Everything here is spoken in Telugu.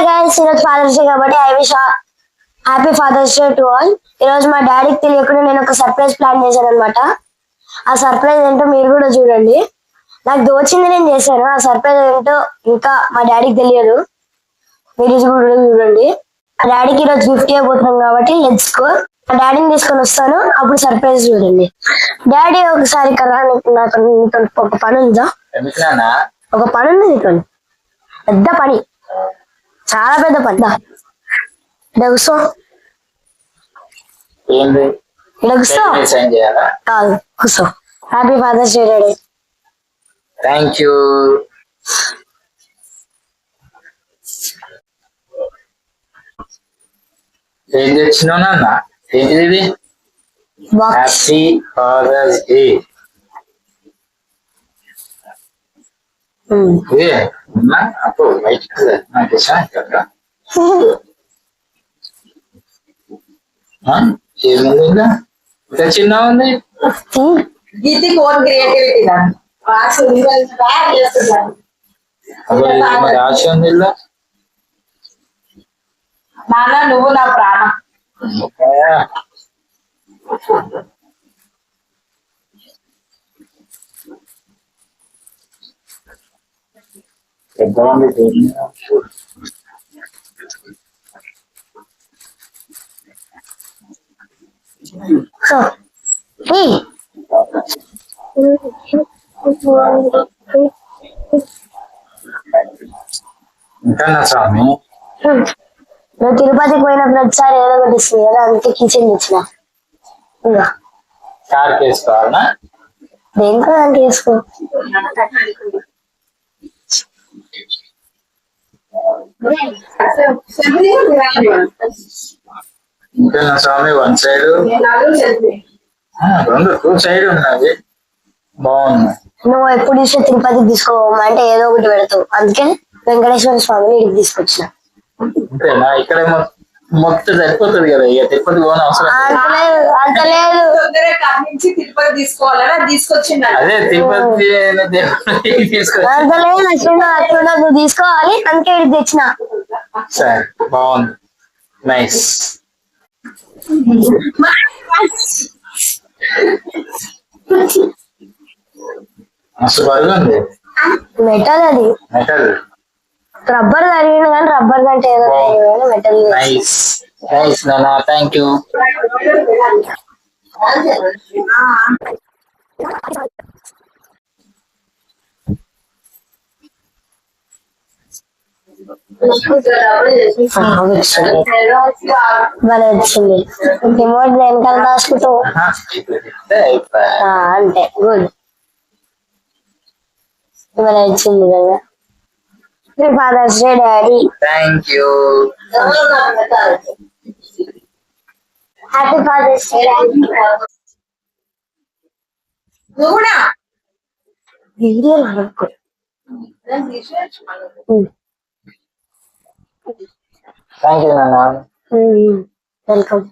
హాయ్ గైస్, ఈరోజు ఫాదర్స్ డే కాబట్టి I wish happy father's day to all. ఈరోజు మా డాడీకి తెలియకుండా నేను ఒక సర్ప్రైజ్ ప్లాన్ చేశాను అనమాట. ఆ సర్ప్రైజ్ ఏంటో మీరు కూడా చూడండి. నాకు దోచింది నేను చేశాను. ఆ సర్ప్రైజ్ ఏంటో ఇంకా మా డాడీకి తెలియదు. మీరు కూడా చూడండి. మా డాడీకి ఈరోజు గిఫ్ట్ ఇవ్వబోతున్నాం కాబట్టి లెట్స్ గో. మా డాడీని తీసుకొని వస్తాను, అప్పుడు సర్ప్రైజ్ చూడండి. డాడీ ఒకసారి కదా నాకు ఒక పని ఉందా? ఒక పని ఉంది నీకు, పెద్ద పని, చాలా పెద్ద పని. కూర్చో, కాదు కూర్చో. Happy father's day daddy. Thank you. ఏం తెచ్చినావు నాన్న? ఏంటిది? Happy father's day. అప్పుడు వైట్ కలర్ నాకు ఇష్టం కదా. ఏముంది ఇంకా చిన్న ఉంది. ఇది ఫోన్ క్రియేటివిటీ రాసి ఉంది. నాన్న నువ్వు నా ప్రాణం. ఇంకా స్వామి, నువ్వు తిరుపతికి పోయిన ప్రతిసారి ఏదో ఒకటి ఇస్తుంది కదా, అందుకే కిచెన్ ఇచ్చిన. ఇంకా కార్ వేసుకోవాలనా? దేనికో దానికి వేసుకో. ఇంకా స్వామి వన్ సైడ్ రెండు టూ సైడ్ ఉన్నది, బాగుంది. నువ్వు ఎప్పుడు ఇస్తే తిరుపతికి తీసుకోమంటే ఏదో ఒకటి పెడతావు, అందుకే వెంకటేశ్వర స్వామిని ఇక్కడికి తీసుకొచ్చిన. అంతేనా? ఇక్కడ మొత్తం సరిపోతుంది కదా, ఇక తిరుపతి పోని అవసరం అంత లేదు. తిరుపతి తీసుకోవాలని తీసుకొచ్చింది. అదే తిరుపతి అంత లేదు, అట్లా నువ్వు తీసుకోవాలి, అందుకే ఇక్కడికి తెచ్చిన. సరే, బాగుంది, నైస్. మస్తు బాగా ఉంది. మెటల్ అది, మెటల్. రబ్బర్ తరిగింది కానీ రబ్బర్ కంటే ఏదో మెటల్. నైస్ నైస్ నాన్న, థ్యాంక్ యూ. భలే వచ్చింది. రిమోట్ వెనకాల దాచుకుంటూ అంటే గుడ్, భలే వచ్చింది కదా. Father's day daddy. Thank you. Happy father's day daddy. Video thank you నాన్న. వెల్కమ్.